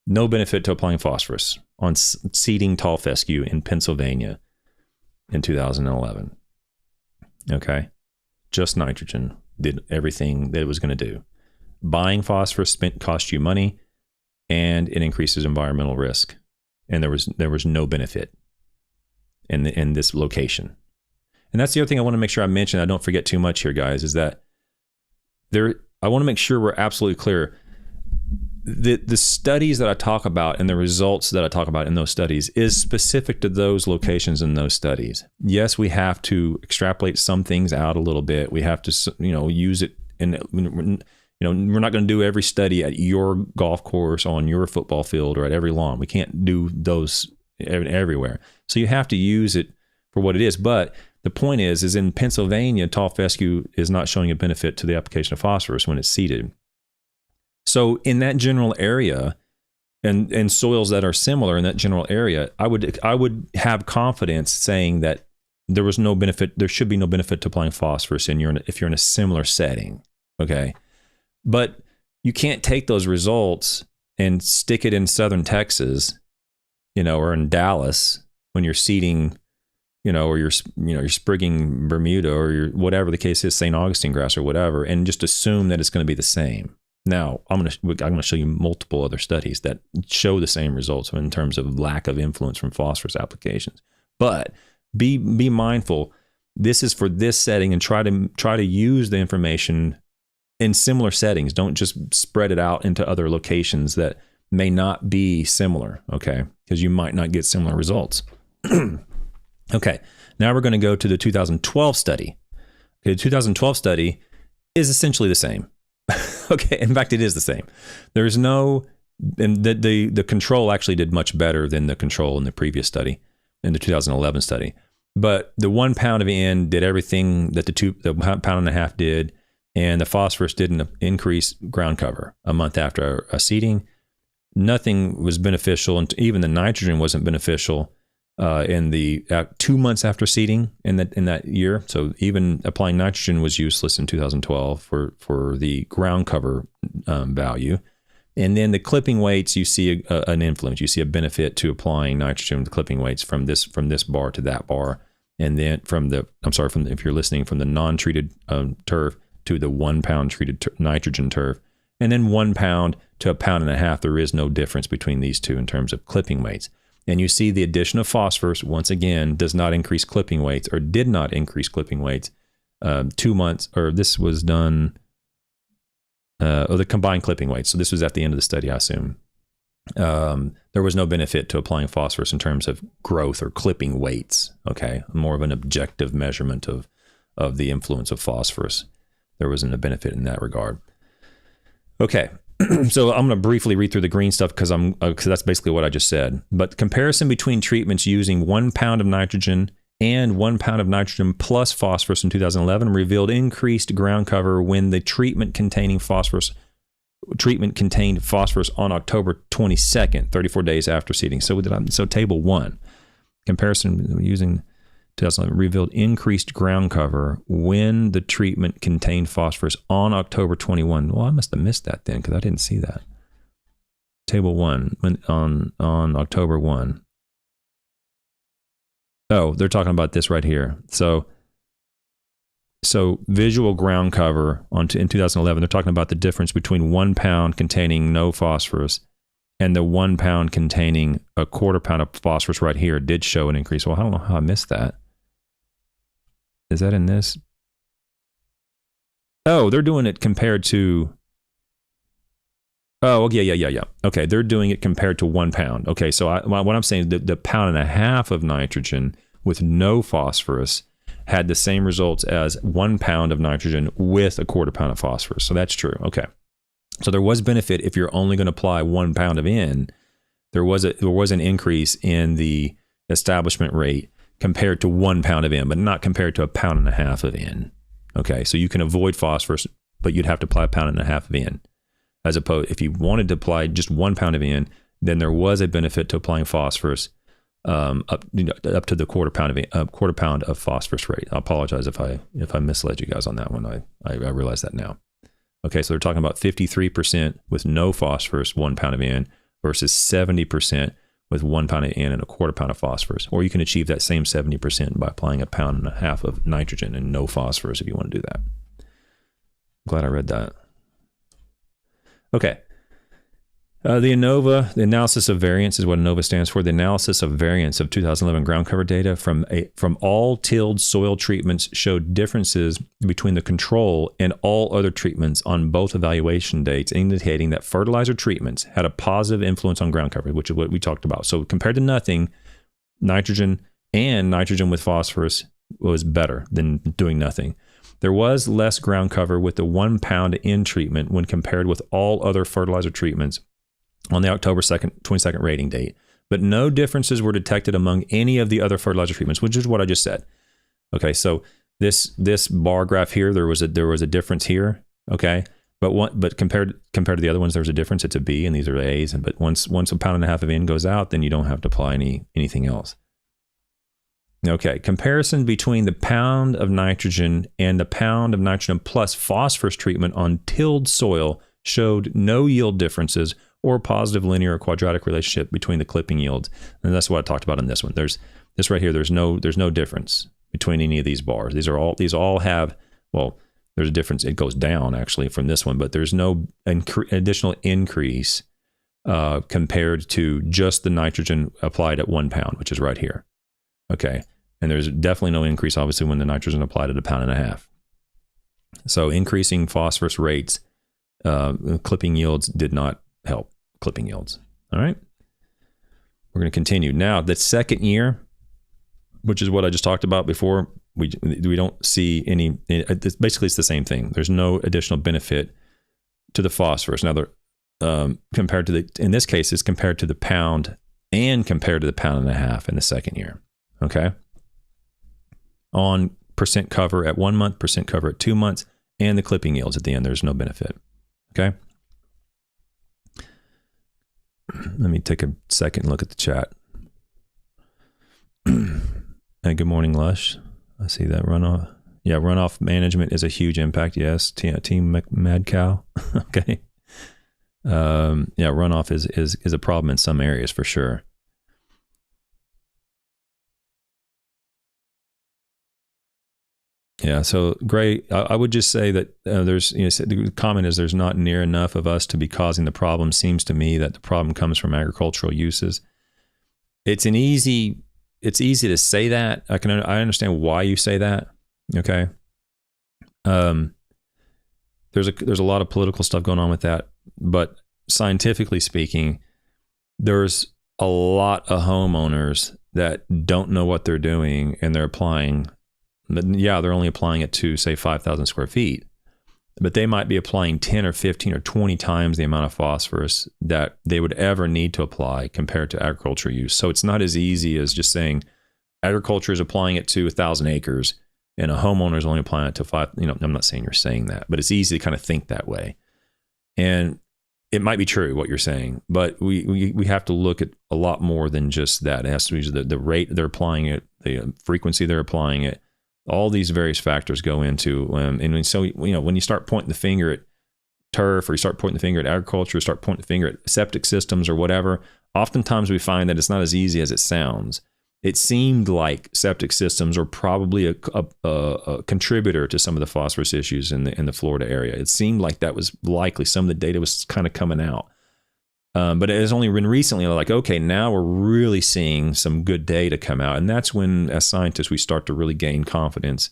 Speaker 1: no benefit to applying phosphorus on seeding tall fescue in Pennsylvania in 2011. Okay, just nitrogen did everything that it was going to do. Buying phosphorus cost you money, and it increases environmental risk. And there was no benefit in this location. And that's the other thing I want to make sure I mention. I don't forget too much here, guys, is that I want to make sure we're absolutely clear. The studies that I talk about and the results that I talk about in those studies is specific to those locations in those studies. Yes, we have to extrapolate some things out a little bit. We have to, use it, and we're not going to do every study at your golf course, on your football field, or at every lawn. We can't do those everywhere. So you have to use it for what it is. But the point is in Pennsylvania, tall fescue is not showing a benefit to the application of phosphorus when it's seeded. So in that general area, and soils that are similar in that general area, I would have confidence saying that there was no benefit. There should be no benefit to applying phosphorus if you're in a similar setting. Okay, but you can't take those results and stick it in southern Texas, or in Dallas when you're seeding, or you're sprigging Bermuda or whatever the case is, St. Augustine grass or whatever, and just assume that it's going to be the same. Now, I'm going to show you multiple other studies that show the same results in terms of lack of influence from phosphorus applications. But be mindful. This is for this setting, and try to use the information in similar settings. Don't just spread it out into other locations that may not be similar, okay? Because you might not get similar results. Okay, now we're going to go to the 2012 study. Okay, the 2012 study is essentially the same. Okay, in fact, it is the same. There's no, and the control actually did much better than the control in the previous study, in the 2011 study. But the 1 pound of N did everything that the pound and a half did, and the phosphorus didn't increase ground cover a month after a seeding. Nothing was beneficial, and even the nitrogen wasn't beneficial in the 2 months after seeding in that year. So even applying nitrogen was useless in 2012 for the ground cover value. And then the clipping weights, you see an influence. You see a benefit to applying nitrogen with clipping weights from this bar to that bar, and then if you're listening, from the non-treated turf to the 1 pound treated nitrogen turf, and then 1 pound to a pound and a half. There is no difference between these two in terms of clipping weights. And you see the addition of phosphorus, once again, does not increase clipping weights, or did not increase clipping weights 2 months, or this was done, or the combined clipping weights. So this was at the end of the study, I assume. There was no benefit to applying phosphorus in terms of growth or clipping weights, okay? More of an objective measurement of the influence of phosphorus. There wasn't a benefit in that regard. Okay. So I'm going to briefly read through the green stuff because that's basically what I just said. But comparison between treatments using 1 pound of nitrogen and 1 pound of nitrogen plus phosphorus in 2011 revealed increased ground cover when the treatment contained phosphorus on October 22nd, 34 days after seeding. So table 1, comparison using 2011 revealed increased ground cover when the treatment contained phosphorus on October 21. Well, I must have missed that then because I didn't see that. Table 1 on October 1. Oh, they're talking about this right here. So visual ground cover in 2011, they're talking about the difference between 1 pound containing no phosphorus and the 1 pound containing a quarter pound of phosphorus right here did show an increase. Well, I don't know how I missed that. Is that in this? Oh, they're doing it compared to... Oh, yeah. Okay, they're doing it compared to 1 pound. Okay, so what I'm saying, the pound and a half of nitrogen with no phosphorus had the same results as 1 pound of nitrogen with a quarter pound of phosphorus. So that's true. Okay. So there was benefit if you're only going to apply 1 pound of N. There was an increase in the establishment rate compared to 1 pound of N, but not compared to a pound and a half of N. Okay, so you can avoid phosphorus, but you'd have to apply a pound and a half of N. As opposed, if you wanted to apply just 1 pound of N, then there was a benefit to applying phosphorus up to the quarter pound of phosphorus rate. I apologize if I misled you guys on that one. I realize that now. Okay, so they're talking about 53% with no phosphorus, 1 pound of N, versus 70% with 1 pound of N and a quarter pound of phosphorus. Or you can achieve that same 70% by applying a pound and a half of nitrogen and no phosphorus if you want to do that. I'm glad I read that. Okay. The analysis of variance is what ANOVA stands for. The analysis of variance of 2011 ground cover data from all tilled soil treatments showed differences between the control and all other treatments on both evaluation dates, indicating that fertilizer treatments had a positive influence on ground cover, which is what we talked about. So compared to nothing, nitrogen with phosphorus was better than doing nothing. There was less ground cover with the 1 pound N treatment when compared with all other fertilizer treatments on the October 22nd rating date, but no differences were detected among any of the other fertilizer treatments, which is what I just said. Okay, so this bar graph here, there was a difference here. Okay, but compared to the other ones, there's a difference. It's a B, and these are A's. But once 1.5 pounds of N goes out, then you don't have to apply anything else. Okay, comparison between the pound of nitrogen and the pound of nitrogen plus phosphorus treatment on tilled soil showed no yield differences or positive linear or quadratic relationship between the clipping yields. And that's what I talked about in this one. There's this right here. There's no difference between any of these bars. These all have, well, there's a difference. It goes down actually from this one, but there's no additional increase compared to just the nitrogen applied at 1 pound, which is right here. Okay. And there's definitely no increase, obviously, when the nitrogen applied at 1.5 pounds. So increasing phosphorus rates, clipping yields did not help clipping yields. All right. We're going to continue. Now, the second year, which is what I just talked about before, we don't see any, basically it's the same thing. There's no additional benefit to the phosphorus. Now, compared to in this case, it's compared to the pound and compared to the 1.5 pounds in the second year. Okay. On percent cover at 1 month, percent cover at 2 months, and the clipping yields at the end, there's no benefit. Okay. Let me take a second and look at the chat. Hey, good morning, Lush. I see that runoff. Yeah, runoff management is a huge impact. Yes, Team Mad Cow. Okay. Yeah, runoff is a problem in some areas for sure. Yeah, so Gray, I would just say that there's, the comment is there's not near enough of us to be causing the problem. Seems to me that the problem comes from agricultural uses. It's easy to say that. I understand why you say that. Okay. There's a lot of political stuff going on with that, but scientifically speaking, there's a lot of homeowners that don't know what they're doing and they're applying. Yeah, they're only applying it to, say, 5,000 square feet, but they might be applying 10 or 15 or 20 times the amount of phosphorus that they would ever need to apply compared to agriculture use. So it's not as easy as just saying agriculture is applying it to 1,000 acres and a homeowner is only applying it to 5. I'm not saying you're saying that, but it's easy to kind of think that way. And it might be true what you're saying, but we have to look at a lot more than just that. It has to be the rate they're applying it, the frequency they're applying it. All these various factors go into, and so, when you start pointing the finger at turf, or you start pointing the finger at agriculture, or start pointing the finger at septic systems or whatever, oftentimes we find that it's not as easy as it sounds. It seemed like septic systems are probably a contributor to some of the phosphorus issues in the Florida area. It seemed like that was likely. Some of the data was kind of coming out. But it has only been recently like, okay, now we're really seeing some good data come out. And that's when, as scientists, we start to really gain confidence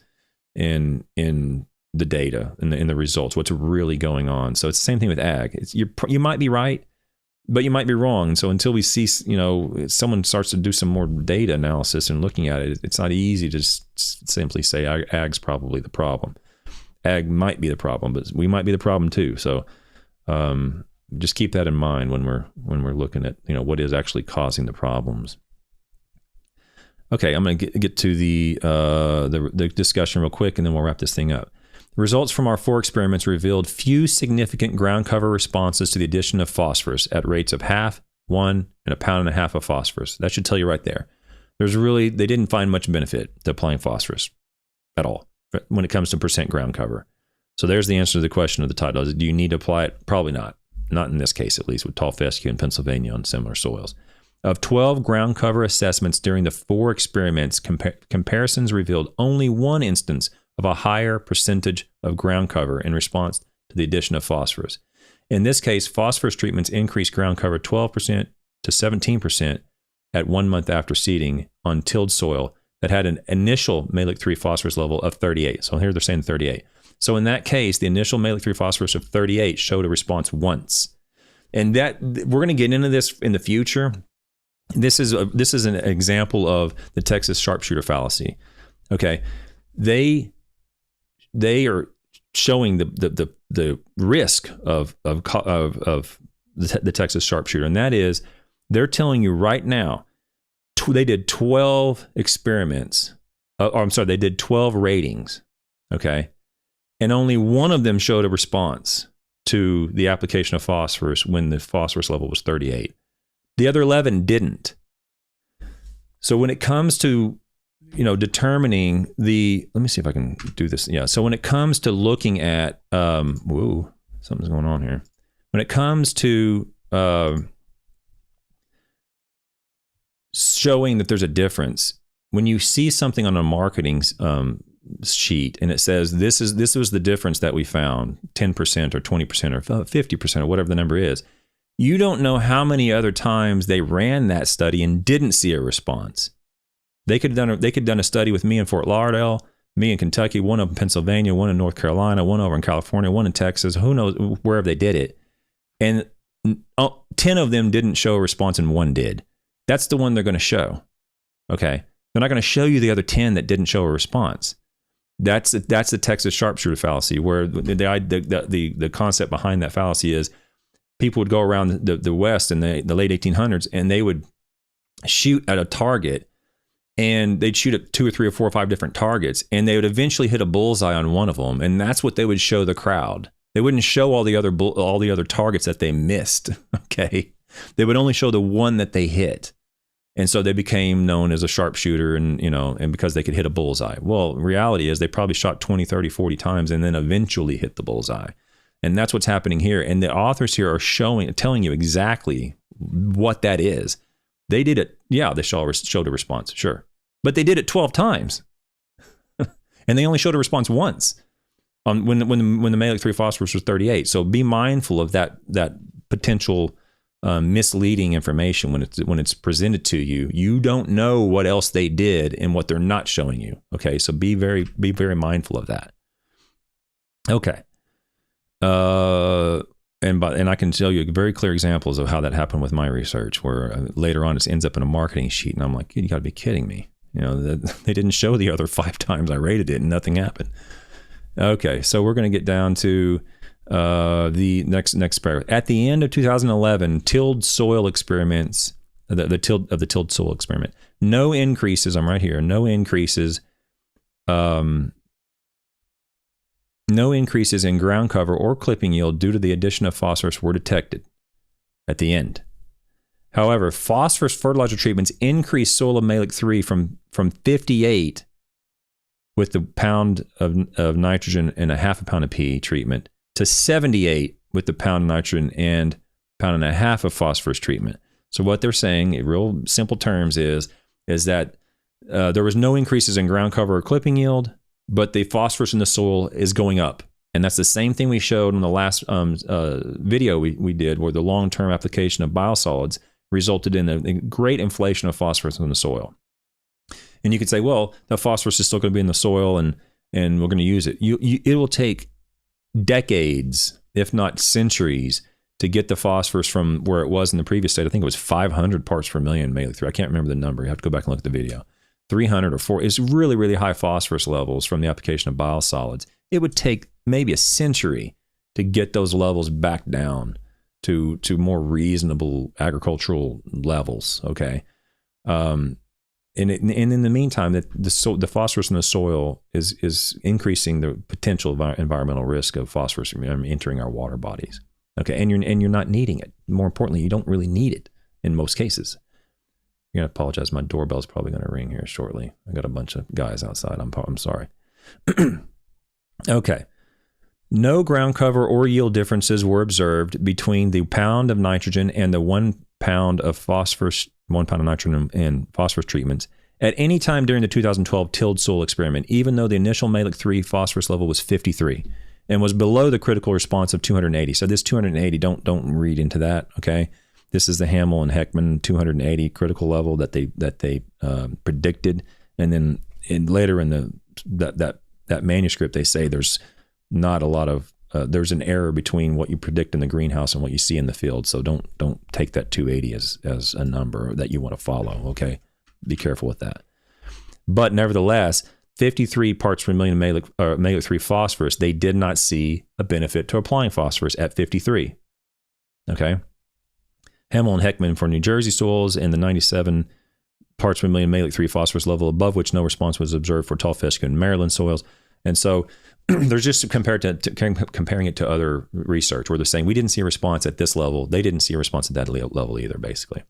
Speaker 1: in the data and in the results, what's really going on. So it's the same thing with ag. You might be right, but you might be wrong. So until we see, someone starts to do some more data analysis and looking at it, it's not easy to just simply say ag's probably the problem. Ag might be the problem, but we might be the problem too. So, just keep that in mind when we're looking at what is actually causing the problems. Okay, I'm going to get to the discussion real quick, and then we'll wrap this thing up. The results from our 4 experiments revealed few significant ground cover responses to the addition of phosphorus at rates of 0.5, 1, and 1.5 pounds of phosphorus. That should tell you right there. They didn't find much benefit to applying phosphorus at all when it comes to percent ground cover. So there's the answer to the question of the title. Do you need to apply it? Probably not. Not in this case, at least, with tall fescue in Pennsylvania on similar soils. Of 12 ground cover assessments during the 4 experiments, comparisons revealed only 1 instance of a higher percentage of ground cover in response to the addition of phosphorus. In this case, phosphorus treatments increased ground cover 12% to 17% at 1 month after seeding on tilled soil that had an initial Mehlich-3 phosphorus level of 38. So here they're saying 38. So in that case, the initial Mehlich-3 phosphorus of 38 showed a response once. And that we're going to get into this in the future. This is an example of the Texas sharpshooter fallacy. Okay, they are showing the risk of the Texas sharpshooter, and that is They're telling you right now, they did 12 experiments. They did 12 ratings. Okay. And only one of them showed a response to the application of phosphorus when the phosphorus level was 38. The other 11 didn't. So when it comes to, determining let me see if I can do this. Yeah. So when it comes to looking at, something's going on here. When it comes to showing that there's a difference, when you see something on a marketing sheet and it says this was the difference that we found, 10% or 20% or 50% or whatever the number is, you don't know how many other times they ran that study and didn't see a response. They could have done a study with me in Fort Lauderdale, me in Kentucky, one up in Pennsylvania, one in North Carolina, one over in California, one in Texas, who knows wherever they did it. And 10 of them didn't show a response and one did. That's the one they're going to show. Okay. They're not going to show you the other 10 that didn't show a response. That's the Texas sharpshooter fallacy, where the concept behind that fallacy is people would go around the West in the late 1800s and they would shoot at a target, and they'd shoot at 2 or 3 or 4 or 5 different targets, and they would eventually hit a bullseye on one of them, and that's what they would show the crowd. They wouldn't show all the other targets that they missed. Okay, they would only show the one that they hit. And so they became known as a sharpshooter, and because they could hit a bullseye. Well, reality is they probably shot 20, 30, 40 times and then eventually hit the bullseye. And that's what's happening here. And the authors here are telling you exactly what that is. They did it. Yeah, they showed a response. Sure. But they did it 12 times. And they only showed a response once when the Mehlich 3 phosphorus was 38. So be mindful of that potential misleading information when it's presented to you. You don't know what else they did and what they're not showing you. Okay, so be very mindful of that. Okay, and I can tell you very clear examples of how that happened with my research, where later on it ends up in a marketing sheet, and I'm like, you got to be kidding me. They didn't show the other 5 times I rated it, and nothing happened. Okay, so we're going to get down to the next paragraph. At the end of 2011, tilled soil experiments, the tilled soil experiment, no increases. I'm right here. No increases in ground cover or clipping yield due to the addition of phosphorus were detected at the end. However, phosphorus fertilizer treatments increased soil of Mehlich 3 from 58 with the pound of nitrogen and a half a pound of P treatment to 78 with the pound of nitrogen and pound and a half of phosphorus treatment. So what they're saying in real simple terms is that there was no increases in ground cover or clipping yield, but the phosphorus in the soil is going up. And that's the same thing we showed in the last video we did, where the long-term application of biosolids resulted in a great inflation of phosphorus in the soil. And you could say, well, the phosphorus is still going to be in the soil and we're going to use it. It will take decades, if not centuries, to get the phosphorus from where it was in the previous state. I think it was 500 parts per million, Mehlich 3. I can't remember the number. You have to go back and look at the video. 300 or 4 is really, really high phosphorus levels from the application of biosolids. It would take maybe a century to get those levels back down to more reasonable agricultural levels. Okay. And in the meantime, the phosphorus in the soil is increasing the potential environmental risk of phosphorus entering our water bodies. Okay, and you're not needing it. More importantly, you don't really need it in most cases. You're gonna apologize. My doorbell's probably gonna ring here shortly. I got a bunch of guys outside. I'm sorry. Okay. No ground cover or yield differences were observed between the pound of nitrogen and the 1 pound of phosphorus, 1 pound of nitrogen and phosphorus treatments at any time during the 2012 tilled soil experiment, even though the initial Mehlich 3 phosphorus level was 53 and was below the critical response of 280. So this 280, don't read into that. Okay, this is the Hamel and Heckman 280 critical level that they predicted, and then later in that manuscript they say there's not a lot of there's an error between what you predict in the greenhouse and what you see in the field. So don't take that 280 as a number that you want to follow. Okay, be careful with that. But nevertheless, 53 parts per million Mehlich 3 phosphorus, they did not see a benefit to applying phosphorus at 53. Okay. Hamill and Heckman for New Jersey soils, and the 97 parts per million Malic 3 phosphorus level, above which no response was observed for tall fescue in Maryland soils. And so there's just comparing it to other research where they're saying we didn't see a response at this level. They didn't see a response at that level either, basically.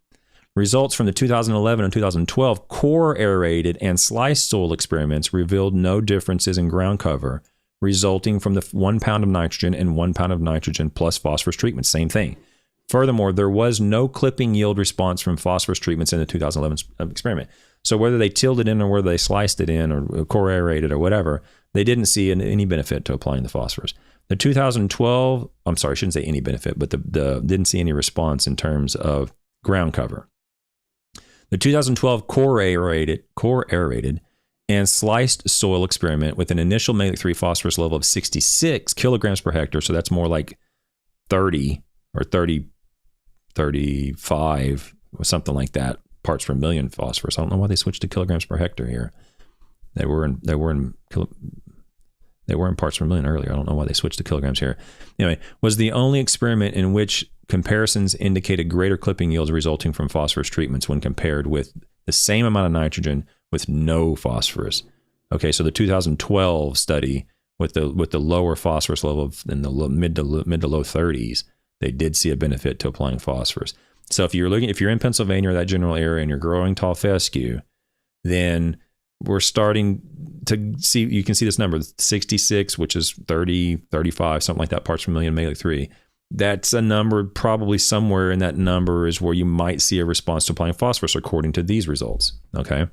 Speaker 1: Results from the 2011 and 2012 core aerated and sliced soil experiments revealed no differences in ground cover resulting from the 1 pound of nitrogen and 1 pound of nitrogen plus phosphorus treatment. Same thing. Furthermore, there was no clipping yield response from phosphorus treatments in the 2011 experiment. So whether they tilled it in or whether they sliced it in or core aerated or whatever, they didn't see any benefit to applying the phosphorus. The 2012, I'm sorry, I shouldn't say any benefit, but the didn't see any response in terms of ground cover. The 2012 core aerated and sliced soil experiment with an initial Malic 3 phosphorus level of 66 kilograms per hectare, so that's more like 30 or 35 or something like that parts per million phosphorus. I don't know why they switched to kilograms per hectare here. They were in parts per million earlier. I don't know why they switched to kilograms here. Anyway, was the only experiment in which comparisons indicated greater clipping yields resulting from phosphorus treatments when compared with the same amount of nitrogen with no phosphorus. Okay, so the 2012 study with the lower phosphorus level in the mid to low 30s, they did see a benefit to applying phosphorus. So if you're in Pennsylvania or that general area and you're growing tall fescue, then we're starting to see, you can see this number, 66, which is 30, 35, something like that, parts per million Malic 3. That's a number, probably somewhere in that number is where you might see a response to applying phosphorus according to these results, okay?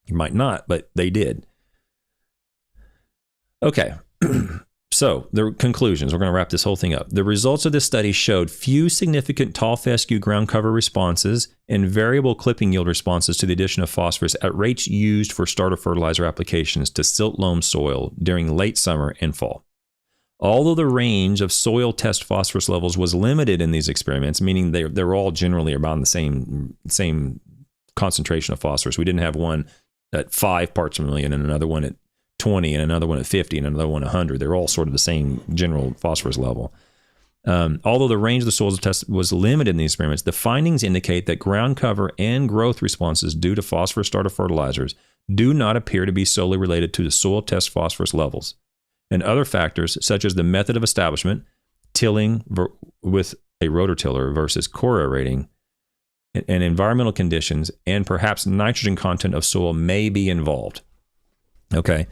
Speaker 1: You might not, but they did. Okay, so the conclusions, we're going to wrap this whole thing up. The results of this study showed few significant tall fescue ground cover responses and variable clipping yield responses to the addition of phosphorus at rates used for starter fertilizer applications to silt loam soil during late summer and fall. Although the range of soil test phosphorus levels was limited in these experiments, meaning they're all generally around the same concentration of phosphorus. We didn't have one at 5 parts per million and another one at 20 and another one at 50 and another one at 100. They're all sort of the same general phosphorus level. Although the range of the soils test was limited in these experiments, the findings indicate that ground cover and growth responses due to phosphorus starter fertilizers do not appear to be solely related to the soil test phosphorus levels. And other factors, such as the method of establishment, tilling with a rototiller versus core aerating, and environmental conditions, and perhaps nitrogen content of soil may be involved. Okay,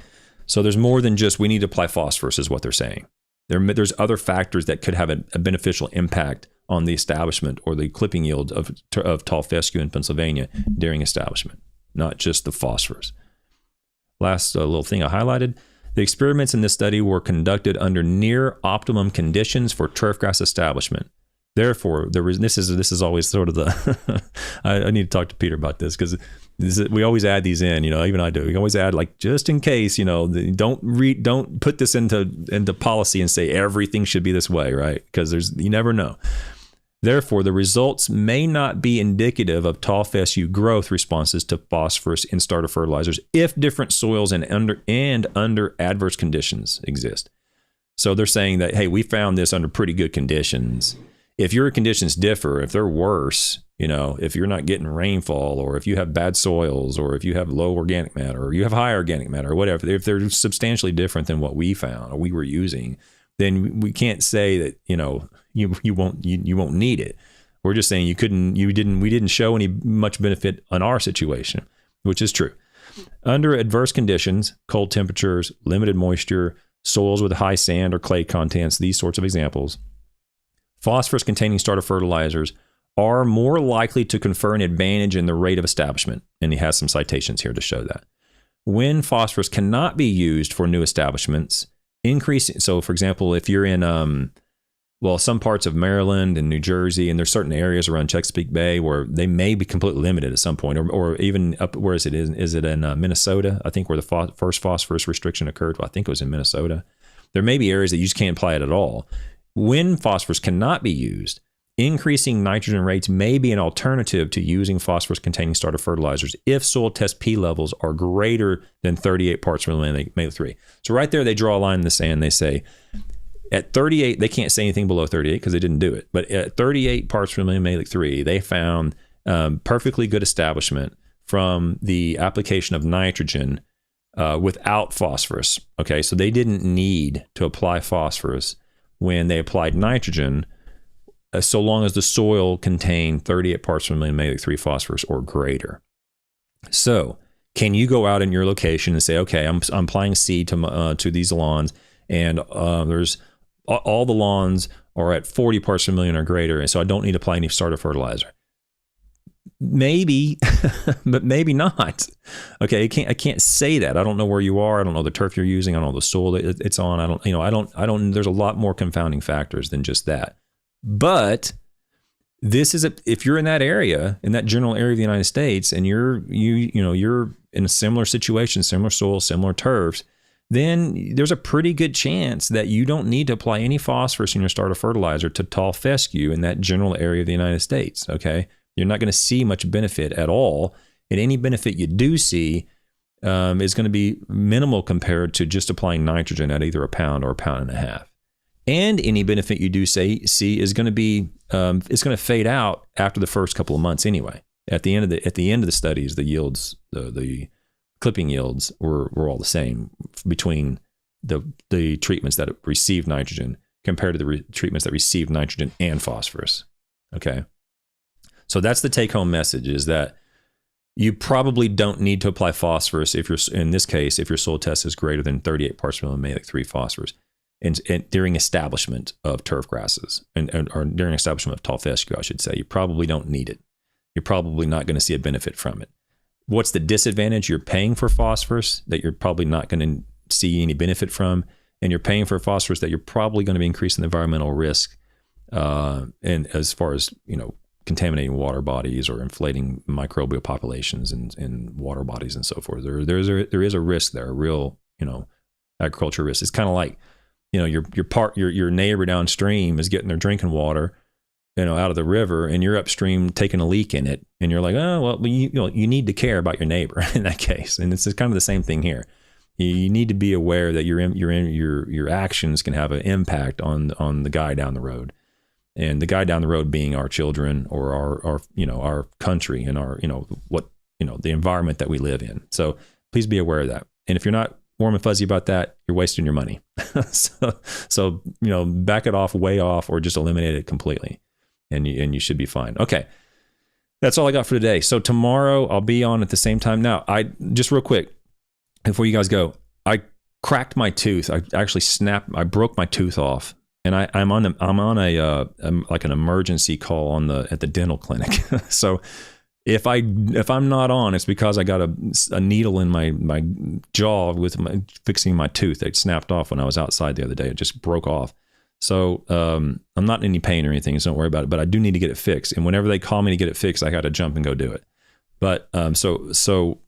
Speaker 1: so there's more than just we need to apply phosphorus is what they're saying. There's other factors that could have a beneficial impact on the establishment or the clipping yield of tall fescue in Pennsylvania during establishment, not just the phosphorus. Last little thing I highlighted. The experiments in this study were conducted under near optimum conditions for turfgrass establishment. Therefore, this is always sort of the I need to talk to Peter about this because we always add these in, even I do. We always add like just in case, don't put this into policy and say everything should be this way, right? Because you never know. Therefore, the results may not be indicative of tall fescue growth responses to phosphorus in starter fertilizers if different soils and under adverse conditions exist. So they're saying that, hey, we found this under pretty good conditions. If your conditions differ, if they're worse, if you're not getting rainfall or if you have bad soils or if you have low organic matter or you have high organic matter or whatever, if they're substantially different than what we found or we were using, then we can't say that, you won't need it. We're just saying we didn't show any much benefit on our situation, which is true. Under adverse conditions, cold temperatures, limited moisture, soils with high sand or clay contents, these sorts of examples, phosphorus containing starter fertilizers are more likely to confer an advantage in the rate of establishment. And he has some citations here to show that. When phosphorus cannot be used for new establishments, increasing, so for example, if you're in some parts of Maryland and New Jersey, and there's certain areas around Chesapeake Bay where they may be completely limited at some point, or even up, where is it? Is it in Minnesota? I think where the first phosphorus restriction occurred. Well, I think it was in Minnesota. There may be areas that you just can't apply it at all. When phosphorus cannot be used, increasing nitrogen rates may be an alternative to using phosphorus-containing starter fertilizers if soil test P levels are greater than 38 parts per million Malic 3. So right there, they draw a line in the sand. They say, At 38, they can't say anything below 38 because they didn't do it. But at 38 parts per million Mehlich-3, they found perfectly good establishment from the application of nitrogen without phosphorus. Okay, so they didn't need to apply phosphorus when they applied nitrogen, so long as the soil contained 38 parts per million Mehlich-3 phosphorus or greater. So can you go out in your location and say, okay, I'm applying seed to these lawns, and there's all the lawns are at 40 parts per million or greater, and so I don't need to apply any starter fertilizer? Maybe, but maybe not. Okay, I can't say that. I don't know where you are. I don't know the turf you're using. I don't know the soil that it's on. I don't. There's a lot more confounding factors than just that. But this is if you're in that area, in that general area of the United States, and you're in a similar situation, similar soil, similar turfs, then there's a pretty good chance that you don't need to apply any phosphorus in your starter fertilizer to tall fescue in that general area of the United States. Okay, you're not going to see much benefit at all, and any benefit you do see is going to be minimal compared to just applying nitrogen at either a pound or a pound and a half. And any benefit you do see is going to be it's going to fade out after the first couple of months anyway. At the end of the studies, the yields, the clipping yields were all the same between the treatments that received nitrogen compared to the treatments that received nitrogen and phosphorus. Okay, so that's the take-home message: is that you probably don't need to apply phosphorus if your soil test is greater than 38 parts per million Mehlich-3 phosphorus. And during establishment of turf grasses or during establishment of tall fescue, I should say, you probably don't need it. You're probably not going to see a benefit from it. What's the disadvantage? You're paying for phosphorus that you're probably not going to see any benefit from, and you're paying for phosphorus that you're probably going to be increasing the environmental risk, and as far as contaminating water bodies or inflating microbial populations in water bodies and so forth. There is a risk there, a real agriculture risk. It's kind of like your neighbor downstream is getting their drinking water, out of the river, and you're upstream taking a leak in it, and you're like, oh well, you need to care about your neighbor in that case, and it's kind of the same thing here. You need to be aware that your actions can have an impact on the guy down the road, and the guy down the road being our children or our country and the environment that we live in. So please be aware of that. And if you're not warm and fuzzy about that, you're wasting your money. so back it off, way off, or just eliminate it completely, and you should be fine. Okay, that's all I got for today. So tomorrow I'll be on at the same time. Now, I just real quick before you guys go, I cracked my tooth. I broke my tooth off, and I'm on like an emergency call at the dental clinic. So if I'm not on, it's because I got a needle in my jaw with fixing my tooth. It snapped off when I was outside the other day. It just broke off. So I'm not in any pain or anything, so don't worry about it. But I do need to get it fixed. And whenever they call me to get it fixed, I got to jump and go do it. But so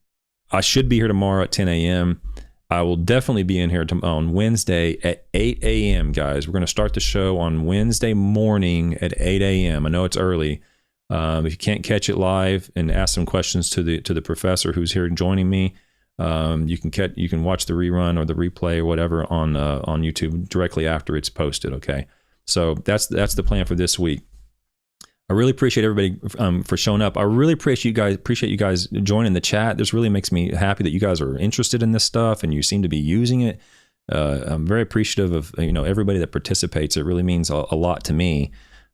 Speaker 1: I should be here tomorrow at 10 a.m. I will definitely be in here on Wednesday at 8 a.m., guys. We're going to start the show on Wednesday morning at 8 a.m. I know it's early. If you can't catch it live and ask some questions to the professor who's here joining me, you can watch the rerun or the replay or whatever on YouTube directly after it's posted. Okay, so that's the plan for this week. I really appreciate everybody for showing up. I really appreciate you guys joining the chat. This really makes me happy that you guys are interested in this stuff and you seem to be using it. I'm very appreciative of everybody that participates. It really means a lot to me.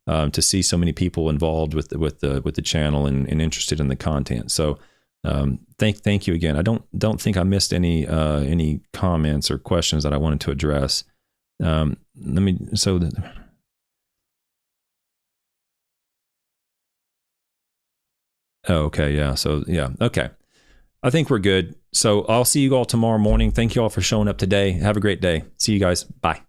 Speaker 1: To see so many people involved with the channel and interested in the content. So thank you again. I don't think I missed any comments or questions that I wanted to address. Okay, yeah. So yeah, okay. I think we're good. So I'll see you all tomorrow morning. Thank you all for showing up today. Have a great day. See you guys. Bye.